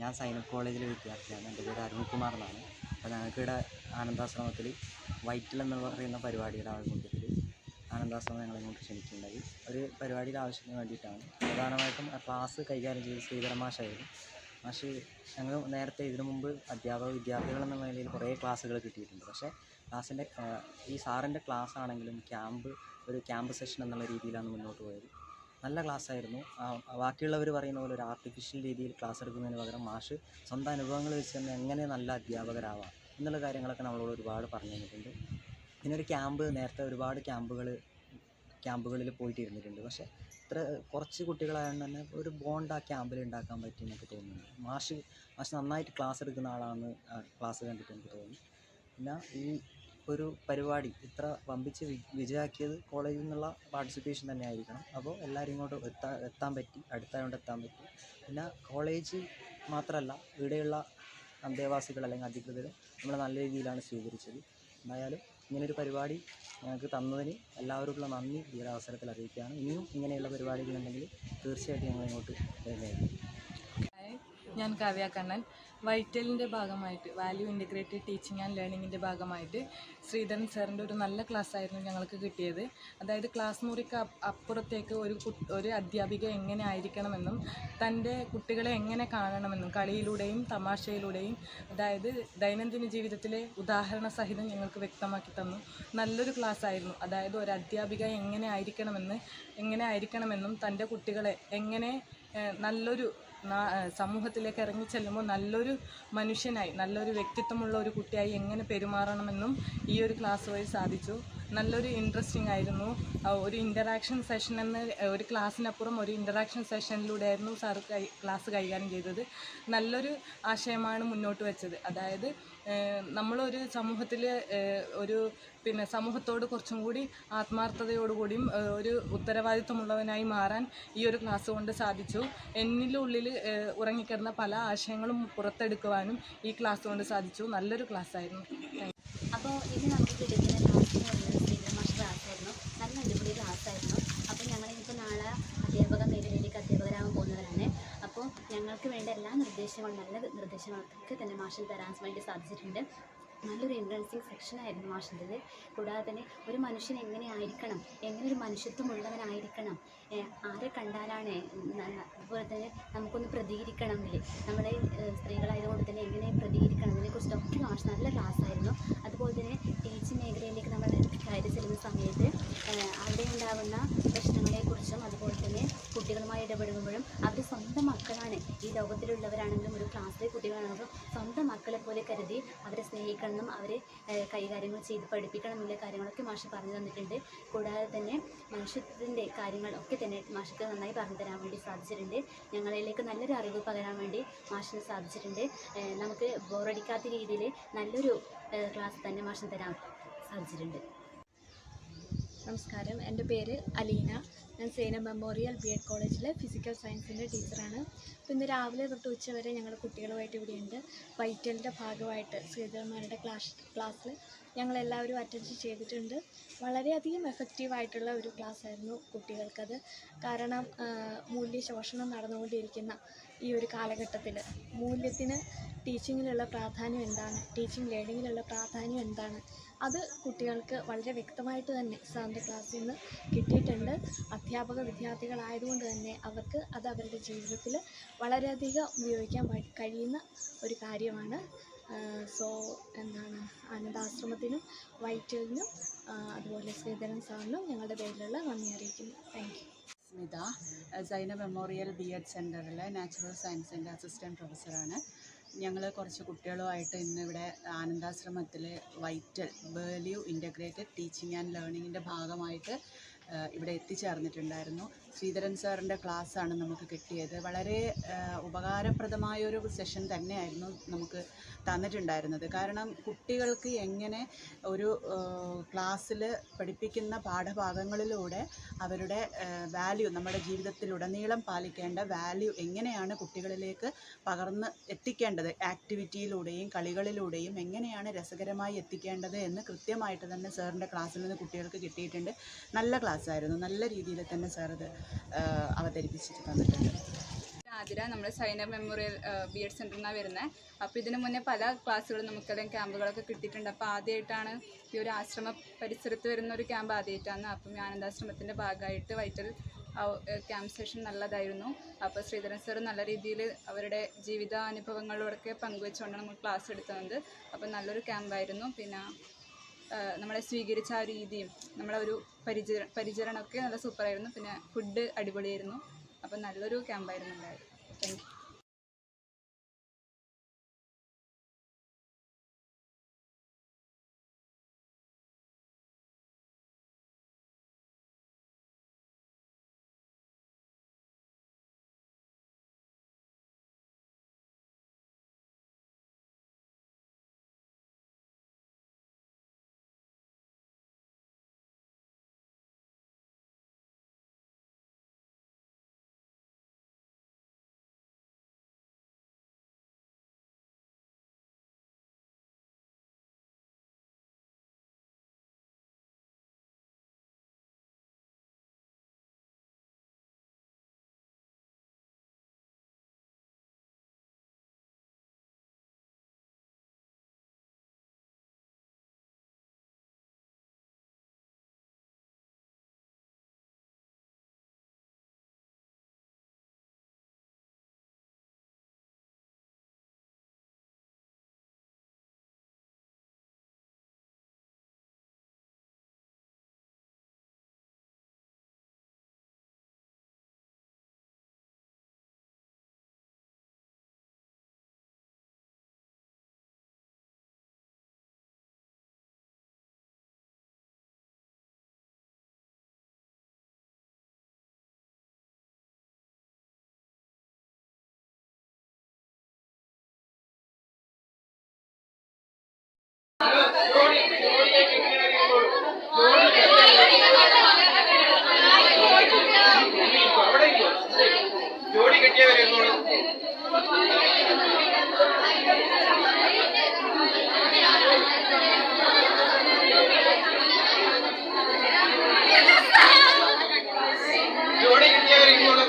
ഞാൻ സൈനപ്പ് കോളേജിലെ വിദ്യാർത്ഥിയാണ്. എൻ്റെ പേര് അരുൺകുമാർ എന്നാണ്. അപ്പോൾ ഞങ്ങൾക്കിവിടെ ആനന്ദാശ്രമത്തിൽ വൈറ്റിൽ എന്ന് പറയുന്ന പരിപാടിയുടെ ആഭിമുഖ്യത്തിൽ ആനന്ദാശ്രമം ഞങ്ങളിങ്ങോട്ട് ക്ഷണിക്കുകയുണ്ടായി. ഒരു പരിപാടിയുടെ ആവശ്യത്തിന് വേണ്ടിയിട്ടാണ്. പ്രധാനമായിട്ടും ക്ലാസ് കൈകാര്യം ചെയ്ത് ശ്രീധരൻ മാഷായിരുന്നു. മാഷ് ഞങ്ങൾ നേരത്തെ ഇതിനു മുമ്പ് വിദ്യാർത്ഥികൾ എന്ന നിലയിൽ കുറേ ക്ലാസ്സുകൾ കിട്ടിയിട്ടുണ്ട്. പക്ഷേ ക്ലാസ്സിൻ്റെ ഈ സാറിൻ്റെ ക്ലാസ് ആണെങ്കിലും ഒരു ക്യാമ്പ് സെഷൻ എന്നുള്ള രീതിയിലാണ് മുന്നോട്ട് പോയത്. നല്ല ക്ലാസ്സായിരുന്നു. ബാക്കിയുള്ളവർ പറയുന്ന പോലെ ഒരു ആർട്ടിഫിഷ്യൽ രീതിയിൽ ക്ലാസ് എടുക്കുന്നതിന് പകരം മാഷ് സ്വന്തം അനുഭവങ്ങൾ വെച്ച് തന്നെ എങ്ങനെ നല്ല അധ്യാപകരാവാം എന്നുള്ള കാര്യങ്ങളൊക്കെ നമ്മളോട് ഒരുപാട് പറഞ്ഞു തന്നിട്ടുണ്ട്. പിന്നെ ഒരു നേരത്തെ ഒരുപാട് ക്യാമ്പുകളിൽ പോയിട്ടിരുന്നിട്ടുണ്ട്. പക്ഷേ കുറച്ച് കുട്ടികളായതുകൊണ്ട് തന്നെ ഒരു ബോണ്ട് ആ ക്യാമ്പിൽ ഉണ്ടാക്കാൻ പറ്റിയെന്നൊക്കെ തോന്നുന്നുണ്ട്. മാഷ് നന്നായിട്ട് ക്ലാസ് എടുക്കുന്ന ആളാണെന്ന് ക്ലാസ് കണ്ടിട്ട് എനിക്ക് തോന്നി. പിന്നെ ഈ ഒരു പരിപാടി ഇത്ര വമ്പിച്ച് വിജയമാക്കിയത് കോളേജിൽ നിന്നുള്ള പാർട്ടിസിപ്പേഷൻ തന്നെ ആയിരിക്കണം. അപ്പോൾ എല്ലാവരും ഇങ്ങോട്ട് എത്താൻ പറ്റി, അടുത്തായതുകൊണ്ട് എത്താൻ പറ്റി. പിന്നെ കോളേജ് മാത്രമല്ല, ഇവിടെയുള്ള അന്തേവാസികൾ അല്ലെങ്കിൽ അധികൃതർ നമ്മളെ നല്ല രീതിയിലാണ് സ്വീകരിച്ചത്. എന്തായാലും ഇങ്ങനൊരു പരിപാടി ഞങ്ങൾക്ക് തന്നതിന് എല്ലാവരോടുള്ള നന്ദി ഈ ഒരു അവസരത്തിൽ അറിയിക്കുകയാണ്. ഇനിയും ഇങ്ങനെയുള്ള പരിപാടികളുണ്ടെങ്കിൽ തീർച്ചയായിട്ടും ഞങ്ങൾ ഇങ്ങോട്ട് വരുന്നതായിരിക്കും. ഞാൻ കാവ്യ കണ്ണൻ. വൈറ്റലിൻ്റെ ഭാഗമായിട്ട് വാല്യൂ ഇൻ്റഗ്രേറ്റഡ് ടീച്ചിങ് ആൻഡ് ലേണിങ്ങിൻ്റെ ഭാഗമായിട്ട് ശ്രീധരൻ സാറിൻ്റെ ഒരു നല്ല ക്ലാസ്സായിരുന്നു ഞങ്ങൾക്ക് കിട്ടിയത്. അതായത് ക്ലാസ് മുറിക്ക് അപ്പുറത്തേക്ക് ഒരു അധ്യാപിക എങ്ങനെ ആയിരിക്കണമെന്നും തൻ്റെ കുട്ടികളെ എങ്ങനെ കാണണമെന്നും കളിയിലൂടെയും തമാശയിലൂടെയും, അതായത് ദൈനംദിന ജീവിതത്തിലെ ഉദാഹരണ സഹിതം ഞങ്ങൾക്ക് വ്യക്തമാക്കി തന്നു. നല്ലൊരു ക്ലാസ്സായിരുന്നു. അതായത് ഒരു അധ്യാപിക എങ്ങനെ ആയിരിക്കണമെന്നും തൻ്റെ കുട്ടികളെ എങ്ങനെ നല്ലൊരു സമൂഹത്തിലേക്ക് ഇറങ്ങിച്ചെല്ലുമ്പോൾ നല്ലൊരു മനുഷ്യനായി, നല്ലൊരു വ്യക്തിത്വമുള്ള ഒരു കുട്ടിയായി എങ്ങനെ പെരുമാറണമെന്നും ഈ ഒരു ക്ലാസ് വഴി സാധിച്ചു. നല്ലൊരു ഇൻട്രസ്റ്റിംഗ് ആയിരുന്നു. ഒരു ഇൻ്ററാക്ഷൻ സെഷൻ ഒരു ക്ലാസ്സിനപ്പുറം ഒരു ഇൻ്ററാക്ഷൻ സെഷനിലൂടെയായിരുന്നു സാർ ക്ലാസ് കൈകാര്യം ചെയ്തത്. നല്ലൊരു ആശയമാണ് മുന്നോട്ട് വെച്ചത്. അതായത് നമ്മളൊരു സമൂഹത്തിൽ സമൂഹത്തോട് കുറച്ചും കൂടി ആത്മാർത്ഥതയോടുകൂടിയും ഒരു ഉത്തരവാദിത്വമുള്ളവനായി മാറാൻ ഈ ഒരു ക്ലാസ് കൊണ്ട് സാധിച്ചു. എന്നിലുള്ളിൽ ഉറങ്ങിക്കിടന്ന പല ആശയങ്ങളും പുറത്തെടുക്കുവാനും ഈ ക്ലാസ് കൊണ്ട് സാധിച്ചു. നല്ലൊരു ക്ലാസ്സായിരുന്നു. അപ്പോൾ ഇന്ന് നമുക്ക് കിട്ടുന്ന ക്ലാസ് എന്ന് പറയുന്നത് ശ്രീധരൻ മാഷ് ക്ലാസ്സായിരുന്നു. നല്ല അടിപൊളി ക്ലാസ്സായിരുന്നു. അപ്പോൾ ഞങ്ങളിപ്പോൾ നാളെ അധ്യാപക മേഖലയിലേക്ക് അധ്യാപകരാകാൻ പോകുന്നവരാണ്. അപ്പോൾ ഞങ്ങൾക്ക് വേണ്ട എല്ലാ നിർദ്ദേശങ്ങളും നല്ല നിർദ്ദേശങ്ങളൊക്കെ തന്നെ മാഷിന് തരാൻ വേണ്ടി സാധിച്ചിട്ടുണ്ട്. നല്ലൊരു ഇൻട്രൻസിങ് സെക്ഷനായിരുന്നു മാഷിൻ്റെത്. കൂടാതെ തന്നെ ഒരു മനുഷ്യൻ എങ്ങനെ ഒരു മനുഷ്യത്വമുള്ളവനായിരിക്കണം, ആരെ കണ്ടാലാണ്, അതുപോലെ തന്നെ നമുക്കൊന്ന് പ്രതികരിക്കണമെങ്കിൽ നമ്മുടെ സ്ത്രീകളായതുകൊണ്ട് തന്നെ എങ്ങനെ പ്രതികരിക്കണം ഇതിനെക്കുറിച്ചൊക്കെ മാഷ് നല്ല ക്ലാസ്സായിരുന്നു. അതുപോലെ തന്നെ ടീച്ചിങ് മേഖലയിലേക്ക് നമ്മൾ കയറി ചെല്ലുന്ന സമയത്ത് അവിടെ ഉണ്ടാകുന്ന പ്രശ്നങ്ങളെക്കുറിച്ചും അതുപോലെ തന്നെ കുട്ടികളുമായി ഇടപെടുമ്പോഴും അവർ സ്വന്തം മക്കളാണ്, ഈ ലോകത്തിലുള്ളവരാണെങ്കിലും ഒരു ക്ലാസ്സിലെ കുട്ടികളാണെങ്കിലും സ്വന്തം മക്കളെ പോലെ കരുതി അവരെ സ്നേഹിക്കണം, അവരെ കൈകാര്യങ്ങൾ ചെയ്ത് പഠിപ്പിക്കണം എന്നുള്ള കാര്യങ്ങളൊക്കെ മാഷ് പറഞ്ഞു തന്നിട്ടുണ്ട്. കൂടാതെ തന്നെ മനുഷ്യത്തിൻ്റെ കാര്യങ്ങൾ ഒക്കെ തന്നെ മാഷിക്ക് നന്നായി പറഞ്ഞു തരാൻ വേണ്ടി സാധിച്ചിട്ടുണ്ട്. ഞങ്ങളിലേക്ക് നല്ലൊരു അറിവ് പകരാൻ വേണ്ടി മാഷിന് സാധിച്ചിട്ടുണ്ട്. നമുക്ക് ബോറടിക്കാത്ത രീതിയിൽ നല്ലൊരു ക്ലാസ് തന്നെ മാഷിന് തരാൻ സാധിച്ചിട്ടുണ്ട്. നമസ്കാരം, എൻ്റെ പേര് അലീന. ഞാൻ സൈനപ്പ് മെമ്മോറിയൽ BEd കോളേജിലെ ഫിസിക്കൽ സയൻസിൻ്റെ ടീച്ചറാണ്. അപ്പോൾ ഇന്ന് രാവിലെ തൊട്ട് ഉച്ചവരെ ഞങ്ങൾ കുട്ടികളുമായിട്ട് ഇവിടെയുണ്ട്. വൈറ്റലിൻ്റെ ഭാഗമായിട്ട് ശ്രീധരന്മാരുടെ ക്ലാസ്സിൽ ഞങ്ങളെല്ലാവരും അറ്റൻഡ് ചെയ്തിട്ടുണ്ട്. വളരെയധികം എഫക്റ്റീവായിട്ടുള്ള ഒരു ക്ലാസ്സായിരുന്നു കുട്ടികൾക്കത്. കാരണം മൂല്യശോഷണം നടന്നുകൊണ്ടിരിക്കുന്ന ഈ ഒരു കാലഘട്ടത്തിൽ മൂല്യത്തിന് ടീച്ചിങ്ങിലുള്ള പ്രാധാന്യം എന്താണ്, ടീച്ചിങ് ലേണിങ്ങിലുള്ള പ്രാധാന്യം എന്താണ്, അത് കുട്ടികൾക്ക് വളരെ വ്യക്തമായിട്ട് തന്നെ സാറിൻ്റെ ക്ലാസ്സിൽ നിന്ന് കിട്ടിയിട്ടുണ്ട്. അധ്യാപക വിദ്യാർത്ഥികളായതുകൊണ്ട് തന്നെ അവർക്ക് അത് അവരുടെ ജീവിതത്തിൽ വളരെയധികം ഉപയോഗിക്കാൻ കഴിയുന്ന ഒരു കാര്യമാണ്. ആനന്ദാശ്രമത്തിനും വൈറ്റലിനും അതുപോലെ ശ്രീധരൻ സാറിനും ഞങ്ങളുടെ പേരിലുള്ള നന്ദി അറിയിക്കുന്നു. Thank you. സ്മിത, സൈനപ്പ് മെമ്മോറിയൽ BEd സെൻറ്ററിലെ നാച്ചുറൽ സയൻസിൻ്റെ അസിസ്റ്റൻറ്റ് പ്രൊഫസറാണ്. ഞങ്ങൾ കുറച്ച് കുട്ടികളുമായിട്ട് ഇന്നിവിടെ ആനന്ദാശ്രമത്തിൽ vital value integrated teaching and ലേണിങ്ങിൻ്റെ ഭാഗമായിട്ട് ഇവിടെ എത്തിച്ചേർന്നിട്ടുണ്ടായിരുന്നു. ശ്രീധരൻ സാറിൻ്റെ ക്ലാസ്സാണ് നമുക്ക് കിട്ടിയത്. വളരെ ഉപകാരപ്രദമായൊരു സെഷൻ തന്നെയായിരുന്നു നമുക്ക് തന്നിട്ടുണ്ടായിരുന്നത്. കാരണം കുട്ടികൾക്ക് എങ്ങനെ ഒരു ക്ലാസ്സിൽ പഠിപ്പിക്കുന്ന പാഠഭാഗങ്ങളിലൂടെ അവരുടെ വാല്യൂ, നമ്മുടെ ജീവിതത്തിലുടനീളം പാലിക്കേണ്ട വാല്യൂ എങ്ങനെയാണ് കുട്ടികളിലേക്ക് പകർന്ന് എത്തിക്കേണ്ടത്, ആക്ടിവിറ്റിയിലൂടെയും കളികളിലൂടെയും എങ്ങനെയാണ് രസകരമായി എത്തിക്കേണ്ടത് എന്ന് കൃത്യമായിട്ട് തന്നെ സാറിൻ്റെ ക്ലാസ്സിൽ നിന്ന് കുട്ടികൾക്ക് കിട്ടിയിട്ടുണ്ട്. നല്ല ക്ലാസ്സായിരുന്നു. നല്ല രീതിയിൽ തന്നെ സാർ അത് അവതരിപ്പിച്ചിട്ട് തന്നിട്ടുണ്ട്. ആതിര. നമ്മൾ സൈനബ് മെമ്മോറിയൽ BEd സെൻ്ററിൽ നിന്നാണ് വരുന്നത്. അപ്പോൾ ഇതിന് മുന്നേ പല ക്ലാസ്സുകളും നമുക്കറിയാം ക്യാമ്പുകളൊക്കെ കിട്ടിയിട്ടുണ്ട്. അപ്പോൾ ആദ്യമായിട്ടാണ് ഈ ഒരു ആശ്രമ പരിസരത്ത് വരുന്ന ഒരു ക്യാമ്പ് ആദ്യമായിട്ടാണ്. അപ്പം ആനന്ദാശ്രമത്തിൻ്റെ ഭാഗമായിട്ട് വൈറ്റൽ ക്യാമ്പ് സെഷൻ നല്ലതായിരുന്നു. അപ്പോൾ ശ്രീധരൻ സാർ നല്ല രീതിയിൽ അവരുടെ ജീവിതാനുഭവങ്ങളോടൊക്കെ പങ്കുവെച്ചുകൊണ്ടാണ് നമ്മൾ ക്ലാസ് എടുത്തത്. അപ്പോൾ നല്ലൊരു ക്യാമ്പായിരുന്നു. പിന്നെ നമ്മളെ സ്വീകരിച്ച ആ രീതിയും നമ്മളെ ഒരു പരിചരണമൊക്കെ നല്ല സൂപ്പറായിരുന്നു. പിന്നെ ഫുഡ് അടിപൊളിയായിരുന്നു. അപ്പോൾ നല്ലൊരു ക്യാമ്പായിരുന്നു ഉണ്ടായത്. Thank you. ജോഡി കിട്ടിയവരെന്നോളൂ. ജോഡി കിട്ടിയവരെന്നോളൂ.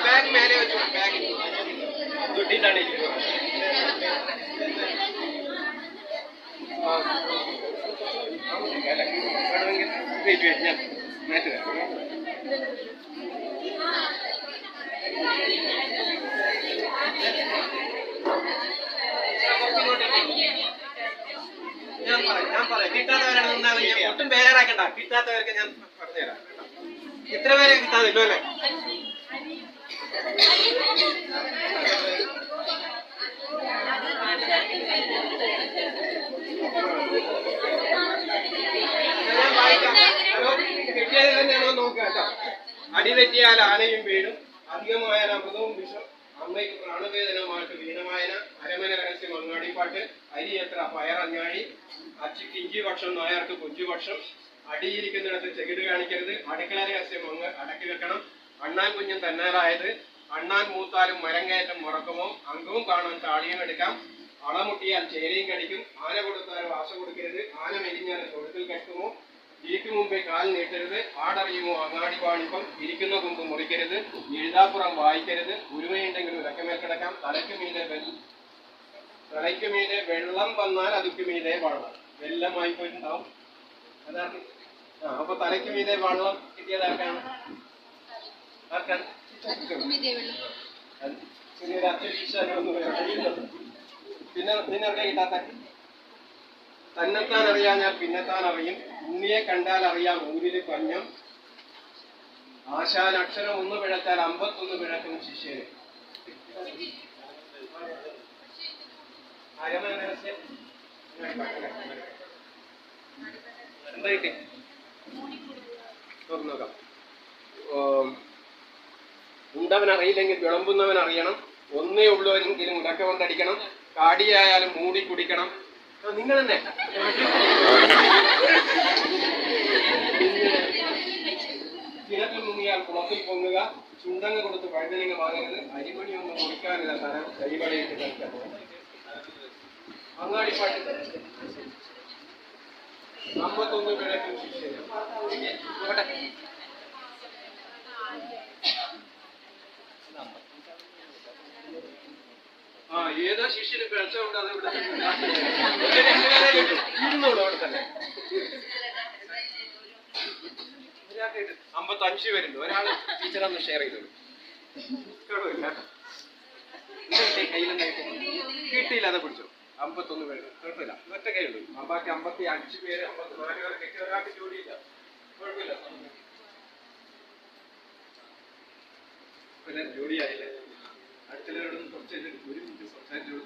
ബാഗ് മേലെ വെച്ചു. ബാഗ് തൊട്ടിട്ടാണ് ഇരിക്കുന്നത്. ഞാൻ മാറ്റി തരാം. ഞാൻ പറയാം കിട്ടാത്തവരാണ് നിന്നാലും ഞാൻ ഒട്ടും ബേജാറാക്കണ്ട. കിട്ടാത്തവർക്ക് ഞാൻ പറഞ്ഞുതരാം. ഇത്ര പേരെ കിട്ടാതില്ലോ അല്ലേ? ഞാൻ വായിക്കാം. ഹലോ, കിട്ടിയത് തന്നെയാണോ നോക്കുക കേട്ടോ. അടിതെറ്റിയാൽ ആനയും വീടും, അധികമായാൽ അമൃതവും വിഷം, അമ്മയ്ക്ക് പ്രാണവേദനമായിട്ട് വീണവായന, അരമന രഹസ്യം അങ്ങാടിപ്പാട്ട്, അരി എത്ര പയറഞ്ഞാഴി, അച്ചിക്ക് ഇഞ്ചി പക്ഷം നായർക്ക് കൊഞ്ചുപക്ഷം, അടിയിരിക്കുന്നിടത്ത് ചെകിട് കാണിക്കരുത്, അടുക്കള രഹസ്യം അങ്ങ് അടക്കി വെക്കണം, അണ്ണാൻ കുഞ്ഞും തന്നാലായത്, അണ്ണാൻ മൂത്താലും മരം കയറ്റം മുറക്കുമോ, അംഗവും കാണാൻ താളിയും എടുക്കാം, അളമുട്ടിയാൽ ചേരയും കടിക്കും, ആന കൊടുത്താൽ വാശ കൊടുക്കരുത്, ആന മെലിഞ്ഞാൽ തൊഴുത്തിൽ കെട്ടുമോ, ഇരിക്കു മുമ്പേ കാൽ നീട്ടരുത്, ആടറിയുമോ അങ്ങാടി പാണിപ്പം, ഇരിക്കുന്ന കുമ്പ് മുറിക്കരുത്, എഴുതാപ്പുറം വായിക്കരുത്, ഉരുവയുണ്ടെങ്കിൽ ഉരക്കമേൽ കിടക്കാം, തലയ്ക്ക് മീതെ വെള്ളം വന്നാൽ അതുക്ക് മീതെ വള്ളം. വെള്ളമായി പോയിട്ടുണ്ടാവും. അതാണ്. അപ്പൊ തലയ്ക്ക് മീതെ വള്ളം കിട്ടിയത് ആർക്കാണ്? പിന്നെ നിന്നെവിടെ കിട്ടാത്ത? തന്നെത്താൻ അറിയാഞ്ഞാൽ പിന്നെത്താൻ അറിയും, ഉണ്ണിയെ കണ്ടാൽ അറിയാം ഊരില് പഞ്ഞം, ആശാൻ അക്ഷരം ഒന്ന് പിഴച്ചാൽ 51 പിഴക്കും ശിഷ്യന്. അരമനരസ്യം എന്തായിട്ട് നോക്കാം. ഉണ്ടവൻ അറിയില്ലെങ്കിൽ വിളമ്പുന്നവൻ അറിയണം. ഒന്നേ ഉള്ളവരെങ്കിലും ഉടക്ക കൊണ്ടടിക്കണം. കാടിയായാലും മൂടി കുടിക്കണം. നിങ്ങൾ തന്നെ കിണറ്റിൽ മുങ്ങിയാൽ കുളത്തിൽ പൊങ്ങുക. ചുണ്ടങ്ങ കൊടുത്ത് വഴുതനങ്ങ വാങ്ങരുത്. അരിമണിയൊന്നും കൊടുക്കാനില്ല. തരം കരിമണിയിട്ട് കളിക്കാൻ അങ്ങാടിപ്പാട്ട് 51 പിഴക്കും ശിക്ഷ. ഏതാ ശിഷ്യന് പിഴച്ചുകൊണ്ട് അത് ഇവിടെ ഇരുന്നോളൂ അവിടെ തന്നെ. 55 വരുന്നു. ഒരാൾ ടീച്ചറൊന്ന് ഷെയർ ചെയ്തോളൂ. കേടില്ല കയ്യിലെന്തായിട്ട് കിട്ടിയില്ല. അത് പിടിച്ചു. 51 പേര് കുഴപ്പമില്ല. ഒറ്റ കൈയുള്ളൂ. ബാക്കി 55 പേര് 54 പേര് കിട്ടിയ ഒരാൾക്ക് ജോലിയില്ല. കുഴപ്പമില്ല. പിന്നെ ജോലിയായില്ലേ? അടുത്തുള്ളവരോടൊന്നും കുറച്ച് ഒരു മിനിറ്റ് സംസാരിച്ചോളൂ.